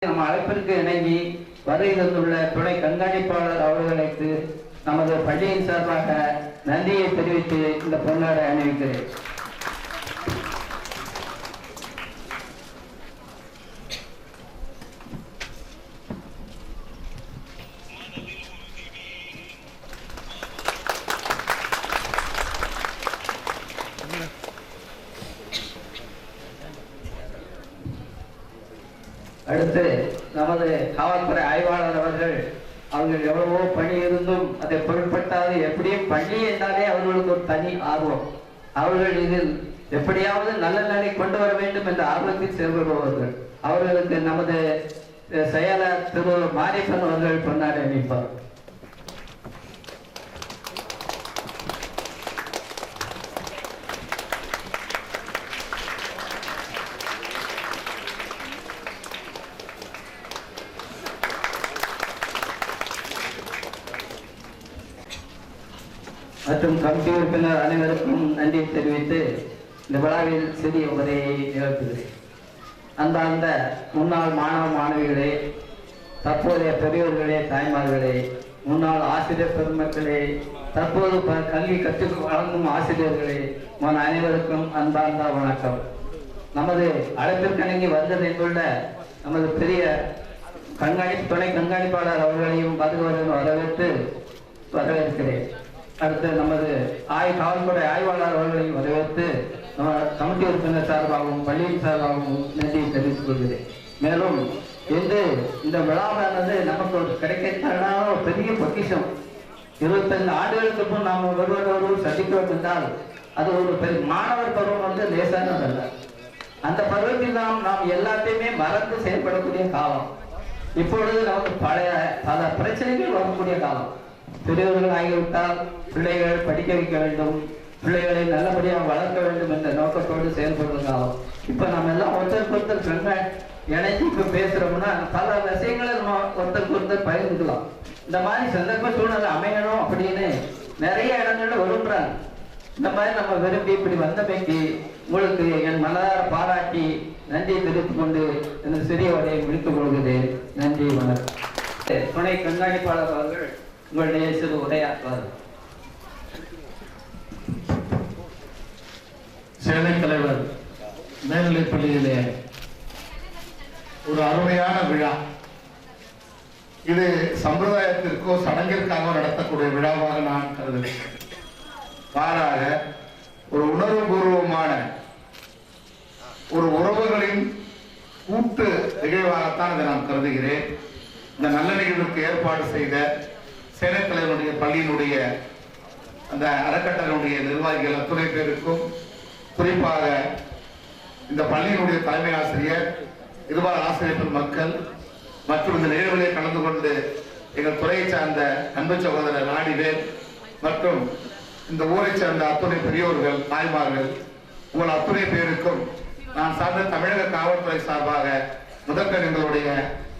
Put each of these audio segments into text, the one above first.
நம்ம அழைப்பிற்கு இணங்கி வருகின்ற துணை கண்காணிப்பாளர் அவர்களுக்கு நமது பள்ளியின் சார்பாக நன்றியை தெரிவித்து இந்த பொன்னாடை அணிவிக்கிறேன். அடுத்து நமது காவல்துறை ஆய்வாளர் அவர்கள் எவ்வளவோ பணி இருந்தும் அதை பொருட்பட்டாது எப்படியும் பள்ளி என்றாலே அவர்களுக்கு ஒரு தனி ஆர்வம். அவர்கள் இதில் எப்படியாவது நல்ல நிலை கொண்டு வர வேண்டும் என்ற ஆர்வத்தில் செயல்படுபவர்கள். அவர்களுக்கு நமது செயலர் திரு மாரியப்பன் அவர்கள் பொன்னாடை அணிவிப்பார். மற்றும் கமிட்டி உறுப்பினர் அனைவருக்கும் நன்றி தெரிவித்து இந்த விழாவில் சிறிய உரையை நிகழ்த்துகிறேன். அந்த முன்னாள் மாணவ மாணவிகளே, தற்போதைய பெரியவர்களே, தாய்மார்களே, முன்னாள் ஆசிரியர் பெருமக்களே, தற்போது கல்வி கற்றுக் வழங்கும் ஆசிரியர்களே, அனைவருக்கும் அன்பார்ந்த வணக்கம். நமது அழைப்பிற்கிணங்கி வந்தது என்றுள்ள நமது பெரிய துணை கண்காணிப்பாளர் அவர்களையும் வருகிறவர்கள் வரவேற்கிறேன். அடுத்து நமது காவல்துறை ஆய்வாளர் அவர்களையும் வரவேற்று நம்ம கமிட்டி உறுப்பினர் சார்பாகவும் பள்ளியின் சார்பாகவும் நன்றியை தெரிவித்துக் கொள்கிறேன். மேலும் இந்த விழாவானது நமக்கு ஒரு கிடைக்காத ஒரு பெரிய பொக்கிஷம். 25 ஆண்டுகளுக்கு முன் நாம் ஒருவர் சந்திக்கிறோம் என்றால் அது ஒரு பெரிய மாணவர் பருவம் லேசானதல்ல. அந்த பருவத்தில் நாம் எல்லாத்தையுமே மறந்து செயல்படக்கூடிய காலம். இப்பொழுது நமக்கு பல பிரச்சனைகள் வரக்கூடிய காலம். பெரியவர்கள் ஆகிவிட்டால் பிள்ளைகள் படிக்க வைக்க வேண்டும், பிள்ளைகளை நல்லபடியாக வளர்க்க வேண்டும் என்ற நோக்கத்தோடு செயல்படுவதாகும். இப்ப நம்ம எல்லாம் ஒருத்தருக்கு இணைஞ்சு இப்ப பேசுறோம்னா பல விஷயங்களை நம்ம ஒருத்தருக்கு பகிர்ந்துக்கலாம். இந்த மாதிரி சந்தர்ப்ப சூழ்நிலை அமையணும் அப்படின்னு நிறைய இடங்கள்ல விரும்புறாங்க. இந்த மாதிரி நம்ம விரும்பி இப்படி வந்தமைக்கு உங்களுக்கு என் மனதார பாராட்டி நன்றி தெரிவித்துக் கொண்டு இந்த சிறிய உரையை முடித்துக் கொள்கிறேன். நன்றி, வணக்கம். துணை கண்காணிப்பாளர் அவர்கள் உங்களுடைய சிறு உரையாற்றுவார். சேனை தலைவர் மேல்நிலைப் பள்ளியிலே ஒரு அருமையான விழா. இது சம்பிரதாயத்திற்கோ சடங்கிற்காக நடத்தக்கூடிய விழாவாக நான் கருதுகிறேன். மாறாக ஒரு உணர்வுபூர்வமான ஒரு உறவுகளின் கூட்டு நிகழ்வாகத்தான் இதை நான் கருதுகிறேன். இந்த நல்ல நிகழ்வுக்கு ஏற்பாடு செய்த சேனை தலைவருடைய பள்ளியினுடைய அந்த அறக்கட்டளையுடைய நிர்வாகிகள் அத்துணை பேருக்கும், குறிப்பாக இந்த பள்ளியினுடைய தலைமை ஆசிரியர், இருபால் ஆசிரியர்கள் மக்கள் மற்றும் இந்த நிகழ்விலே கலந்து கொண்டு எங்கள் துறையை சார்ந்த அன்பு சகோதரர் ராணிவேல் மற்றும் இந்த ஊரை சேர்ந்த அத்துணை பெரியோர்கள், தாய்மார்கள், உங்கள் அத்துணை பேருக்கும் நான் சார்ந்த தமிழக காவல்துறை சார்பாக முதற்கண் எங்களுடைய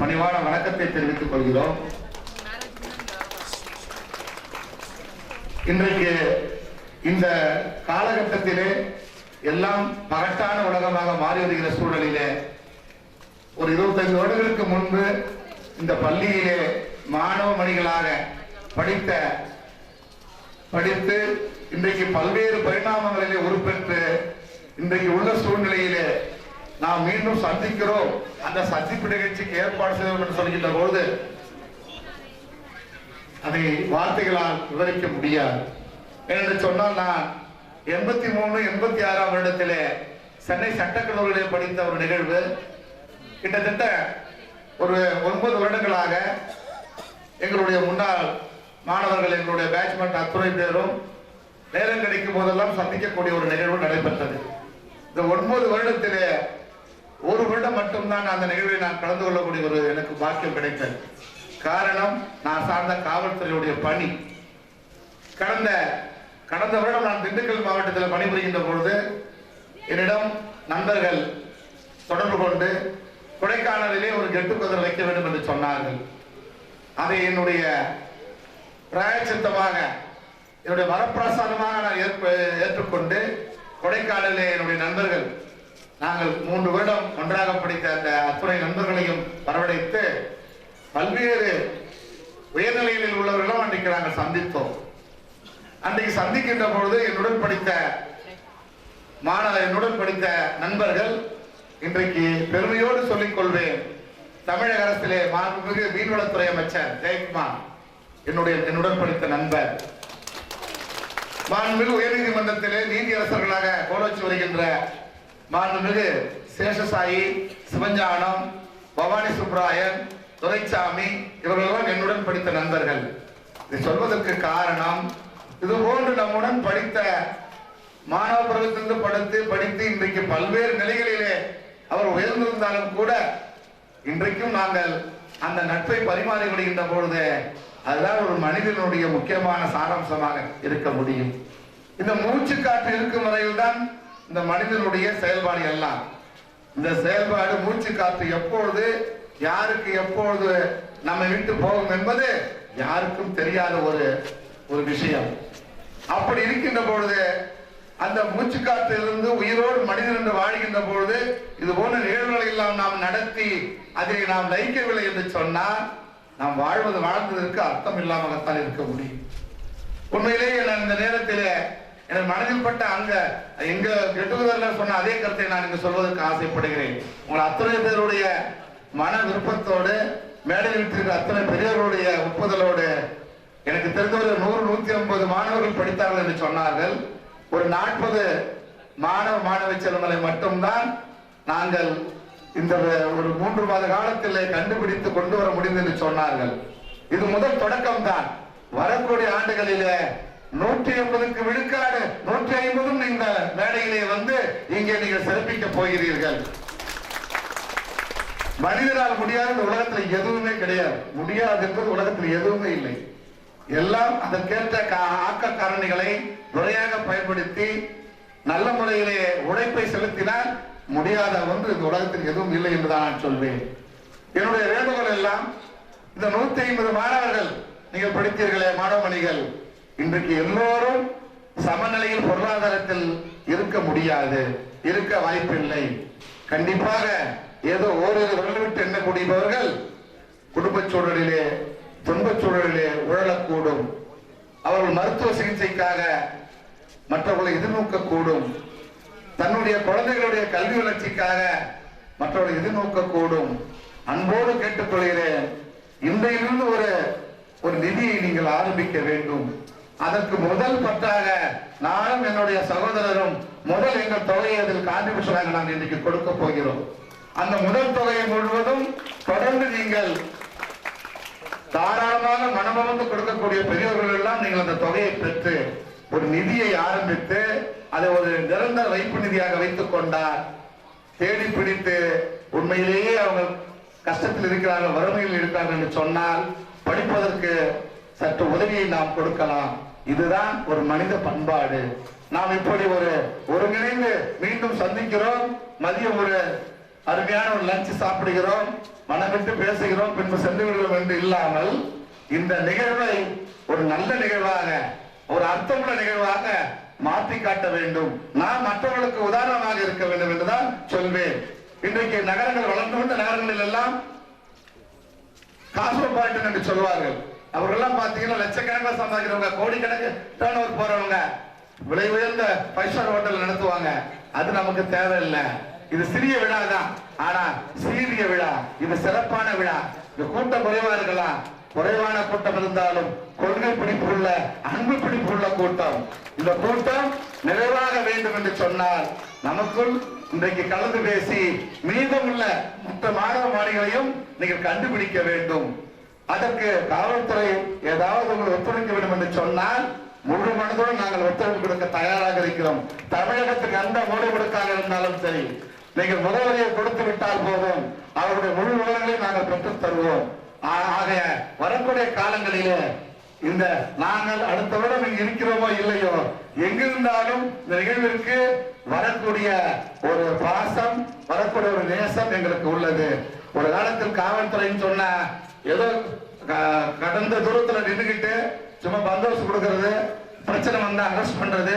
பணிவான வணக்கத்தை தெரிவித்துக் கொள்கிறோம். இன்றைக்கு இந்த காலகட்டத்திலே எல்லாம் பகட்டான உலகமாக மாறி வருகிற சூழலிலே ஒரு 25 வருடங்களுக்கு முன்பு இந்த பள்ளியிலே மாணவ மணிகளாக படித்து இன்றைக்கு பல்வேறு பரிணாமங்களிலே உருப்பெற்று இன்றைக்கு உள்ள சூழ்நிலையிலே நாம் மீண்டும் சந்திக்கிறோம். அந்த சந்திப்பு நிகழ்ச்சிக்கு ஏற்பாடு செய்வோம் என்று சொல்கின்ற பொழுது அதை வார்த்தைகளால் விவரிக்க முடியாது. என்று சொன்னால் நான் 83, 86 வருடத்திலே சென்னை சட்டக்கல்லூரியிலே படித்த ஒரு நிகழ்வு. கிட்டத்தட்ட ஒரு 9 வருடங்களாக எங்களுடைய முன்னாள் மாணவர்கள், எங்களுடைய பேட்ச்மெண்ட் அத்துணை பேரும் நேரம் கிடைக்கும் போதெல்லாம் சந்திக்கக்கூடிய ஒரு நிகழ்வு நடைபெற்றது. இந்த 9 வருடத்திலே ஒரு வருடம் மட்டும்தான் அந்த நிகழ்வில் நான் கலந்து கொள்ளக்கூடிய ஒரு எனக்கு பாக்கியம் கிடைத்தது. காரணம், நான் சார்ந்த காவல்துறையுடைய பணி. கடந்த வருடம் நான் திண்டுக்கல் மாவட்டத்தில் பணிபுரிகின்ற பொழுது என்னிடம் நண்பர்கள் தொடர்பு கொண்டு கொடைக்கானலிலே ஒரு கெட்டுக்குதிரை வைக்க வேண்டும் என்று சொன்னார்கள். அதை என்னுடைய பிராயச்சித்தமாக, என்னுடைய வரப்பிரசாதமாக நான் ஏற்றுக்கொண்டு கொடைக்கானலிலே என்னுடைய நண்பர்கள் நாங்கள் 3 வருடம் ஒன்றாக படித்த அந்த அத்துணை நண்பர்களையும் வரவழைத்து பல்வேறு உயர்நிலையில் உள்ளவர்களும் அன்றைக்கு நாங்கள் சந்தித்தோம். அன்றைக்கு சந்திக்கின்ற பொழுது என்னுடன் படித்த நண்பர்கள் இன்றைக்கு பெருமையோடு சொல்லிக் கொள்வேன், தமிழக அரசிலே மாண்புமிகு மீன்வளத்துறை அமைச்சர் ஜெயக்குமார் என்னுடன் படித்த நண்பர், மாண்புமிகு உயர்நீதிமன்றத்திலே நீதியரசர்களாக கோலோச்சி வருகின்ற மாண்புமிகு சேஷசாயி, சிவஞானம், பவானி சுப்ராயன், துரைசாமி இவர்களெல்லாம் என்னுடன் படித்த நண்பர்கள். இதை சொல்வதற்கு காரணம், இது போன்று நம்முடன் படித்த மாணவ பருவத்திலிருந்து படித்து இன்றைக்கு பல்வேறு நிலைகளிலே அவர் உயர்ந்திருந்தாலும் கூட இன்றைக்கும் நாங்கள் அந்த நட்பை பரிமாறி விடுகின்ற பொழுது அதுதான் ஒரு மனிதனுடைய முக்கியமான சாராம்சமாக இருக்க முடியும். இந்த மூச்சு காற்று இருக்கும் வரையில் தான் இந்த மனிதனுடைய செயல்பாடு எல்லாம். இந்த செயல்பாடு மூச்சு காற்று எப்பொழுது யாருக்கு எப்பொழுது நம்மை விட்டு போகும் என்பது யாருக்கும் தெரியாத ஒரு விஷயம். அப்படி இருக்கின்ற பொழுது அந்த மூச்சு காற்றிலிருந்து உயிரோடு மனிதன் என்று வாழ்கின்ற பொழுது இது போன்ற நிகழ்வுகளை எல்லாம் நாம் நடத்தி அதிலே நாம் லயிக்கவில்லை என்று சொன்னால் நாம் வாழ்ந்ததற்கு அர்த்தம் இல்லாமல்தான் இருக்க முடியும். உண்மையிலேயே நான் இந்த நேரத்தில் எனக்கு மனதில் பட்ட எங்க கெட்டுவதில் சொன்ன அதே கருத்தை நான் இங்கு சொல்வதற்கு ஆசைப்படுகிறேன். உங்கள் அத்தனை பேருடைய மன விருப்பத்தோடு மேடையில் விட்டிருக்கிற அத்தனை பெரியவர்களுடைய ஒப்புதலோடு எனக்கு தெரிந்தவரை 100-150 மாணவர்கள் படித்தார்கள் என்று சொன்னார்கள். ஒரு 40 மாணவ செல்வங்களை மட்டும்தான் நாங்கள் இந்த ஒரு 3 மாத காலத்தில் கண்டுபிடித்து கொண்டு வர முடியும் என்று சொன்னார்கள். இது முதல் தொடக்கம் தான். வரக்கூடிய ஆண்டுகளிலே 180க்கு விழுக்காடு 150 இந்த மேடையிலே வந்து இங்கே நீங்கள் சிறப்பிக்க போகிறீர்கள். மனிதனால் முடியாத உலகத்தில் எதுவுமே கிடையாது. முடியாது என்பது உலகத்தில் எதுவுமே இல்லை. எல்லாம் அதற்கேற்ற ஆக்க காரணிகளை முறையாக பயன்படுத்தி நல்ல முறையிலே உழைப்பை செலுத்தினால் முடியாத ஒன்று இந்த உலகத்தில் எதுவும் இல்லை என்றுதான் நான் சொல்வேன். என்னுடைய வேண்டுகோள் எல்லாம் இந்த 150 மாணவர்கள் நீங்கள் படித்தீர்களே மாணவமணிகள், இன்றைக்கு எல்லோரும் சமநிலையில் பொருளாதாரத்தில் இருக்க முடியாது, இருக்க வாய்ப்பில்லை. கண்டிப்பாக ஏதோ ஓரிரு விரல் விட்டு எண்ணக்கூடியவர்கள் குடும்பச் சூழலிலே துன்பச் சூழலிலே உழலக்கூடும். அவர்கள் மருத்துவ சிகிச்சைக்காக மற்றவர்களை எதிர்நோக்கக்கூடும். தன்னுடைய குழந்தைகளுடைய கல்வி வளர்ச்சிக்காக மற்றவர்களை எதிர்நோக்கக்கூடும். அன்போடு கேட்டுக்கொள்கிறேன், இன்றையிலிருந்து ஒரு நிதியை நீங்கள் ஆரம்பிக்க வேண்டும். அதற்கு முதல் பற்றாக நானும் என்னுடைய சகோதரரும் முதல் எங்கள் தொகையை அதில் கான்ட்ரிபியூஷனாக நான் இன்றைக்கு கொடுக்க போகிறோம். அந்த முதல் தொகையை முழுவதும் தொடர்ந்து நீங்கள் தாராளமாக மனமந்து கொடுக்கக்கூடிய பெரியவர்கள் எல்லாம் நீங்கள் அந்த தொகையை பெற்று ஒரு நிதியை ஆரம்பித்து அதை ஒரு நிரந்தர வைப்பு நிதியாக வைத்துக் கொண்டார். தேடி பிடித்து உண்மையிலேயே அவங்க கஷ்டத்தில் இருக்கிறார்கள், வறுமையில் இருக்கிறார்கள் என்று சொன்னால் படிப்பதற்கு சற்று உதவியை நாம் கொடுக்கலாம். இதுதான் ஒரு மனித பண்பாடு. நாம் இப்படி ஒருங்கிணைந்து மீண்டும் சந்திக்கிறோம். மதியம் ஒரு அருமையான ஒரு லஞ்ச் சாப்பிடுகிறோம், மனமிட்டு பேசுகிறோம், பின்பு சென்று விடுகிறோம் என்று இல்லாமல் இந்த நிகழ்வை ஒரு நல்ல நிகழ்வாக, ஒரு அர்த்தமுள்ள நிகழ்வாக மாற்றி காட்ட வேண்டும். நாம் மற்றவர்களுக்கு உதாரணமாக இருக்க வேண்டும் என்றுதான் சொல்வேன். இன்றைக்கு நகரங்கள் வளர்ந்து கொண்ட நகரங்களில் எல்லாம் காஸ்மோபாலிட்டன் என்று சொல்வார்கள். அவர்கள் எல்லாம் பாத்தீங்கன்னா லட்சக்கணக்கில் சம்பாதிக்கிறவங்க, கோடிக்கணக்கு டர்ன் ஓவர் போறவங்க, விலை உயர்ந்த 5 ஸ்டார் ஹோட்டல் நடத்துவாங்க. அது நமக்கு தேவையில்லை. இது சிறிய விழா தான், ஆனா சீரிய விழா, இது சிறப்பான விழா. இந்த கூட்டம் குறைவா இருக்கலாம், குறைவான கூட்டம் இருந்தாலும் கொள்கை பிடிப்புள்ள அன்பு பிடிப்புள்ள கூட்டம். இந்த கூட்டம் நிறைவாக வேண்டும் என்று சொன்னால் நமக்குள் இன்றைக்கு கலந்து பேசி மீதமுள்ள மற்ற மாணவ மாணவிகளையும் நீங்கள் கண்டுபிடிக்க வேண்டும். அதற்கு காவல்துறை ஏதாவது உங்களை ஒத்துழைக்க வேண்டும் என்று சொன்னால் முழு மனதோடு நாங்கள் ஒத்துழைப்பு கொடுக்க தயாராக இருக்கிறோம். தமிழகத்துக்கு அந்த மூடை கொடுக்காக இருந்தாலும் சரி, நீங்கள் முகவரியை கொடுத்து விட்டால் போதும், அவருடைய முழு விவரங்களை நாங்கள் பெற்றுத் தருவோம். ஆக வரக்கூடிய காலங்களிலே இந்த நாங்கள் அடுத்த வருடம் இங்கு இருக்கிறோமோ இல்லையோ, எங்கிருந்தாலும் இந்த நிகழ்விற்கு வரக்கூடிய ஒரு பாசம், வரக்கூடிய ஒரு நேசம் எங்களுக்கு உள்ளது. ஒரு காலத்தில் காவல்துறைன்னு சொன்ன ஏதோ கடந்த தூரத்துல நின்றுகிட்டு சும்மா பந்தோபஸ்து கொடுக்கறது, பிரச்சனை வந்தா அரெஸ்ட் பண்றது,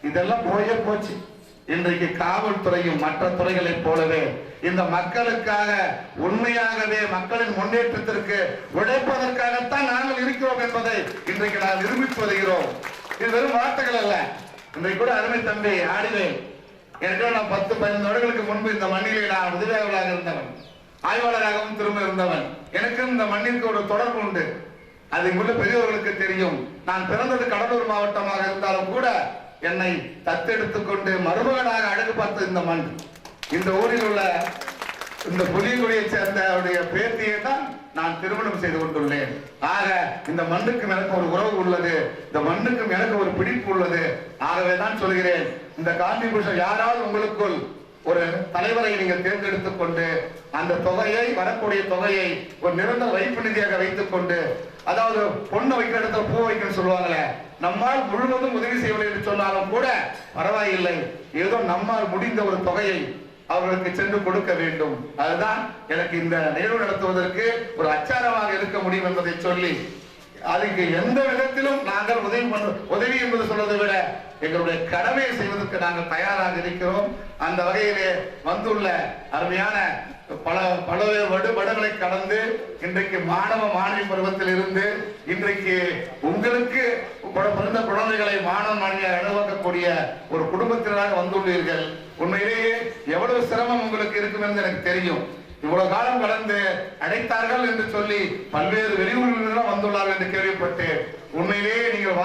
இதெல்லாம் போயே போச்சு. இன்றைக்கு காவல்துறையும் மற்ற துறைகளைப் போலவே இந்த மக்களுக்காக உண்மையாகவே மக்களின் முன்னேற்றத்திற்கு உழைப்பதற்காகத்தான் நாங்கள் இருக்கிறோம் என்பதை இன்றைக்கு நான் நிரூபித்து வருகிறோம். இது வெறும் வார்த்தைகள் அல்ல. இன்றைக்கு கூட அருமை தம்பி ஆடிவேன், எனக்கு நான் 10-15 வருடங்களுக்கு முன்பு இந்த மண்ணிலே நான் உதவியாளராக இருந்தவன், ஆய்வாளராகவும் திரும்ப இருந்தவன். எனக்கும் இந்த மண்ணிற்கு ஒரு தொடர்பு உண்டு. அது இங்குள்ள பெரியவர்களுக்கு தெரியும். நான் பிறந்தது கடலூர் மாவட்டமாக இருந்தாலும் கூட என்னை தத்தெடுத்துக் கொண்டு மருமகனாக அழகு பார்த்த இந்த மண், இந்த ஊரில் உள்ள இந்த புலிகுடியை சேர்ந்த அவருடைய பேத்தியை தான் நான் திருமணம் செய்து கொண்டுள்ளேன். ஆக இந்த மண்ணுக்கும் எனக்கு ஒரு உறவு உள்ளது, இந்த மண்ணுக்கும் எனக்கு ஒரு பிடிப்பு உள்ளது. ஆகவே தான் சொல்கிறேன், இந்த கான்ட்ரிபியூஷன் யாராவது உங்களுக்குள் ஒரு தலைவரை நீங்கள் தேர்ந்தெடுத்துக் கொண்டு அந்த தொகையை, வரக்கூடிய தொகையை ஒரு நிரந்தர வைப்பு நிதியாக வைத்துக் கொண்டு, அதாவது பொண்ணு வைக்கிற இடத்துல பூ வைக்கணும்னு சொல்லுவாங்களே, நம்மால் முழுவதும் உதவி செய்யவில்லை என்று சொன்னாலும் கூட பரவாயில்லை, ஏதோ நம்மால் முடிந்த ஒரு தொகையை அவர்களுக்கு சென்று கொடுக்க வேண்டும். அதுதான் எனக்கு இந்த நிகழ்வு நடத்துவதற்கு ஒரு அச்சாரமாக இருக்க முடியும் என்பதை சொல்லி, அதுக்கு எந்த விதத்திலும் நாங்கள் உதவி என்பது சொல்வதை விட எங்களுடைய கடமையை செய்வதற்கு நாங்கள் தயாராக இருக்கிறோம். அந்த வகையிலே வந்துள்ள அருமையான பல வடுகளை கடந்து இன்றைக்கு மாணவ மாணவி பருவத்தில் இருந்து இன்றைக்கு உங்களுக்கு பிறந்த குழந்தைகளை மாணவ மாணவியாக அனுபவிக்கக்கூடிய ஒரு குடும்பத்தினராக வந்துள்ளீர்கள். உண்மையிலேயே எவ்வளவு சிரமம் உங்களுக்கு இருக்கும் என்று எனக்கு தெரியும். இவ்வளவு காலம் கடந்து அடைத்தார்கள் என்று சொல்லி பல்வேறு வெளியூர்களும் வந்துள்ளார்கள் என்று கேள்விப்பட்டு, உண்மையிலேயே நீங்கள்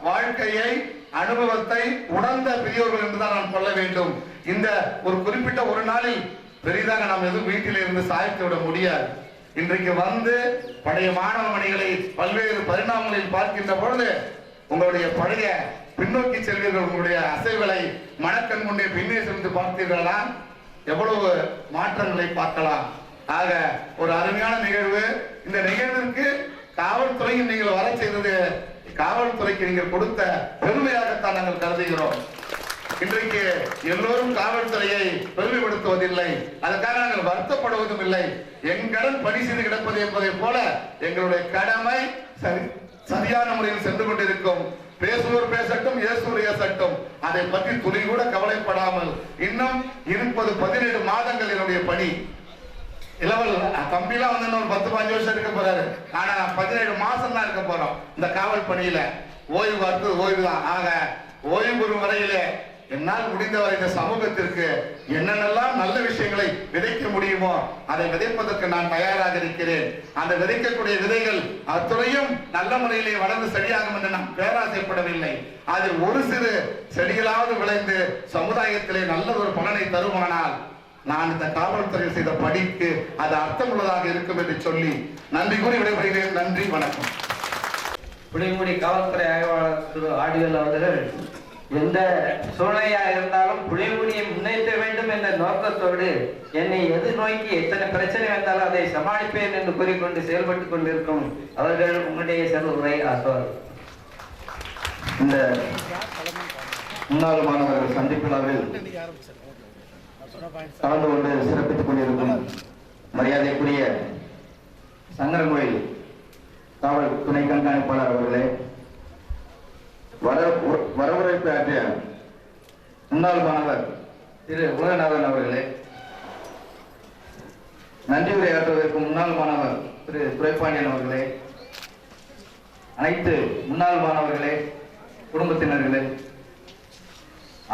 வாழ்க்கையை அனுபவத்தை உணர்ந்த பெரியோர்கள் என்றுதான் நான் சொல்ல வேண்டும். இந்த ஒரு குறிப்பிட்ட ஒரு நாளில் பெரிதாக நாம் எதுவும் வீட்டில் இருந்து சாய்த்து விட முடியாது. இன்றைக்கு வந்து பழைய மாணவ மணிகளை பல்வேறு பரிணாமங்களில் பார்க்கின்ற பொழுது உங்களுடைய பழைய பின்னோக்கி செல்வீர்கள். உங்களுடைய அசைவுகளை மனக்கண் முன்னே பின்னே சென்று பார்த்தீர்களா, எவ்வளவு மாற்றங்களை பார்க்கலாம். ஆக ஒரு அருமையான நிகழ்வு. இந்த நிகழ்விற்கு காவல்துறையும் நீங்கள் வர செய்தது காவல்துறைக்கு நீங்கள் கொடுத்த பெருமையாகத்தான் நாங்கள் கருதுகிறோம். இன்றைக்கு எல்லோரும் காவல்துறையை பெருமைப்படுத்துவதில்லை, அதற்காக நாங்கள் வருத்தப்படுவதும் இல்லை. எங்களுடன் பணி செய்து கிடப்பது என்பதை போல எங்களுடைய கடமை சரியான முறையில் சென்று கொண்டிருக்கும். பேசுவோர் பேசட்டும், ஏசுவோர் ஏசட்டும், அதை பற்றி துளி கூட கவலைப்படாமல் இன்னும் 17 மாதங்கள் என்னுடைய பணி. இளவல் தம்பிலாம் வந்து இன்னும் 10-15 வருஷம் இருக்க போறாரு. ஆனா 17 மாசம் தான் இருக்க போறோம் இந்த காவல் பணியில. ஓய்வு அடுத்தது ஓய்வு தான். ஆக ஓய்வு பெறும் வரையிலே என்னால் முடிந்தவரை இந்த சமூகத்திற்கு என்னென்னலாம் நல்ல விஷயங்களை விதைக்க முடியுமோ அதை விதைப்பதற்கு நான் தயாராக இருக்கிறேன். அந்த விதைக்கக்கூடிய விதைகள் அத்துறையும் நல்ல முறையிலே வளர்ந்து செடியாகும் என்று நான் பேராசைப்படவில்லை. அதில் ஒரு சிறு செடிகளாவது விளைந்து சமுதாயத்திலே நல்ல ஒரு பலனை தருமானால் நான் இந்த காவல்துறையில் செய்த படிக்கு அது அர்த்தமுள்ளதாக இருக்கும் என்று சொல்லி நன்றி கூறி விடைபெறுகிறேன். நன்றி, வணக்கம். புளியங்குடி காவல்துறை ஆய்வாளர் திரு ஆடிவேல் அவர்கள் எந்த சூழ்நிலையா இருந்தாலும் புளியங்குடியை முன்னேற்ற வேண்டும் என்ற நோக்கத்தோடு என்னை எதிர்நோக்கி எத்தனை பிரச்சனை வந்தாலும் அதை சமாளிப்பேன் என்று கூறிக்கொண்டு செயல்பட்டுக் கொண்டிருக்கும் அவர்கள் உங்களுடைய செல்வரை ஆசுவார். இந்த முன்னாள் மாணவர்கள் சந்திப்பு நாளில் கலந்து கொண்டு சிறப்பித்துக் கொண்டிருக்கும் மரியாதைக்குரிய சங்கரங்கோயில் காவல் துணை கண்காணிப்பாளர் அவர்களே, வரவுரைப்பு ஆற்றிய முன்னாள் மாணவர் திரு உலகநாதன் அவர்களே, நன்றி உரையாற்றுவதற்கு முன்னாள் மாணவர் திரு துரைப்பாண்டியன் அவர்களே, அனைத்து முன்னாள் மாணவர்களே, குடும்பத்தினர்களே,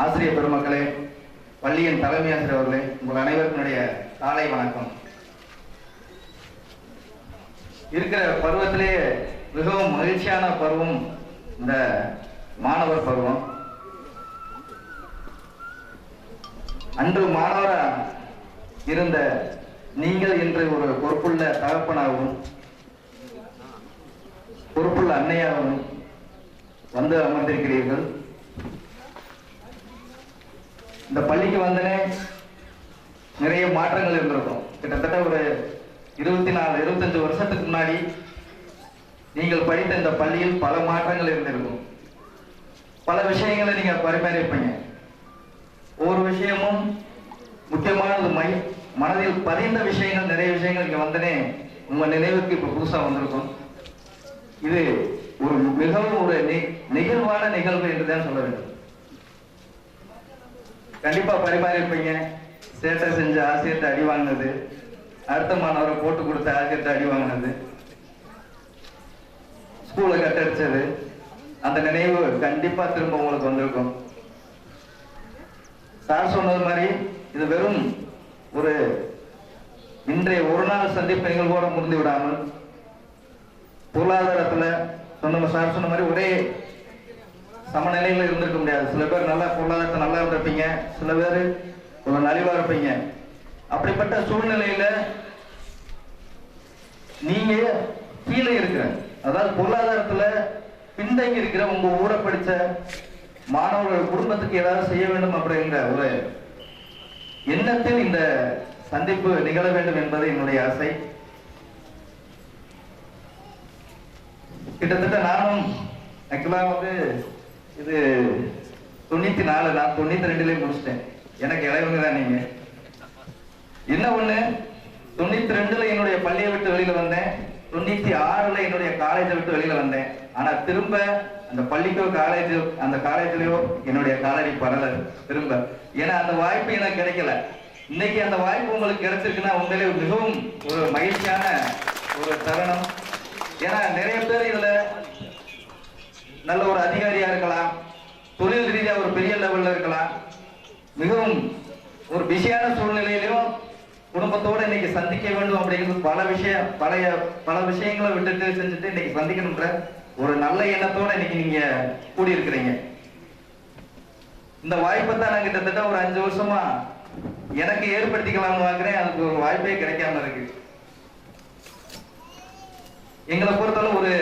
ஆசிரியர் பெருமக்களே, பள்ளியின் தலைமை ஆசிரியர் அவர்களே, உங்கள் அனைவருக்குடைய காலை வணக்கம். இருக்கிற பருவத்திலேயே மிகவும் மகிழ்ச்சியான பருவம் இந்த மாணவர் பருவம். அன்று மாணவரா இருந்த நீங்கள் இன்று ஒரு பொறுப்புள்ள தகப்பனாகவும் பொறுப்புள்ள அன்னையாகவும் வந்து அமர்ந்திருக்கிறீர்கள். இந்த பள்ளிக்கு வந்தனே நிறைய மாற்றங்கள் இருந்திருக்கும். கிட்டத்தட்ட ஒரு 24-25 வருஷத்துக்கு முன்னாடி நீங்கள் படித்த இந்த பள்ளியில் பல மாற்றங்கள் இருந்திருக்கும். பல விஷயங்களை நீங்க பரிமாறிப்பீங்க. ஒவ்வொரு விஷயமும் முக்கியமானது மனதில் பதிந்த விஷயங்கள், நிறைய விஷயங்கள் இங்க வந்தனே உங்க நினைவுக்கு இப்ப புதுசா வந்திருக்கும். இது ஒரு மிகவும் ஒரு நெகிழ்வான நிகழ்வு என்றுதான் சொல்ல வேண்டும். கண்டிப்பா பரிமாறி இருப்பீங்க. சேட்டை செஞ்ச ஆசிரியர்கிட்ட அடி வாங்கினது, அடுத்த மாணவரை போட்டு கொடுத்த ஆசிரியர்கிட்ட அடி வாங்கினது, ஸ்கூலை கட்டடிச்சது, அந்த நினைவு கண்டிப்பா திரும்ப உங்களுக்கு வந்திருக்கும். சார் சொன்னது மாதிரி இது வெறும் ஒரு இன்றைய ஒரு நாள் சந்திப்பு நிகழ்வோட முடிந்து விடாமல், பொருளாதாரத்துல சார் சொன்ன மாதிரி ஒரே சமநிலையில இருந்திருக்க முடியாது. சில பேர் நல்லா பொருளாதாரத்தை நல்லா இருப்பீங்க, சில பேர் ஒரு நலிவா இருப்பீங்க. அப்படிப்பட்ட சூழ்நிலையில நீங்க கீழே இருக்கிற, அதாவது பொருளாதாரத்துல பின்தங்கி இருக்கிற உங்க ஊரை படிச்ச மாணவர்கள் குடும்பத்துக்கு ஏதாவது செய்ய வேண்டும் அப்படிங்கிற ஒரு எண்ணத்தில் இந்த சந்திப்பு நிகழ வேண்டும் என்பது என்னுடைய ஆசை. கிட்டத்தட்ட நானும் ஆக்சுவலா இது 94, நான் 92லயே முடிச்சிட்டேன். எனக்கு இளையவங்க தான் நீங்க. என்ன ஒண்ணு, 92ல என்னுடைய பள்ளியை விட்டு வெளியில வந்தேன், 96ல என்னுடைய காலேஜை விட்டு வெளியில வந்தேன். ஆனா திரும்ப அந்த பள்ளிக்கோ அந்த காலேஜ்லயோ என்னுடைய காலடி படல திரும்ப. ஏன்னா அந்த வாய்ப்பு எனக்கு கிடைக்கல. இன்னைக்கு அந்த வாய்ப்பு உங்களுக்கு கிடைச்சிருக்குன்னா உண்மையிலே மிகவும் ஒரு மகிழ்ச்சியான ஒரு தருணம். ஏன்னா நிறைய பேர் இதுல நல்ல ஒரு அதிகாரியா இருக்கலாம், தொழில் ரீதியா ஒரு பெரிய லெவல்ல இருக்கலாம், மிகவும் ஒரு பிஸியான சூழ்நிலையிலும் குடும்பத்தோட இன்னைக்கு சந்திக்க வேண்டும் அப்படிங்கிறது பல விஷயங்களை விட்டுட்டு செஞ்சுட்டு இன்னைக்கு சந்திக்கணும்ன்ற ஒரு நல்ல எண்ணத்தோட இன்னைக்கு நீங்க கூடி இருக்கிறீங்க. இந்த வாய்ப்பை தான் நான் கிட்டத்தட்ட ஒரு 5 வருஷமா எனக்கு ஏற்படுத்திக்கலாம்னு வாங்குறேன். அதுக்கு ஒரு வாய்ப்பே கிடைக்காம இருக்கு. எங்களை பொறுத்தவரை ஒரு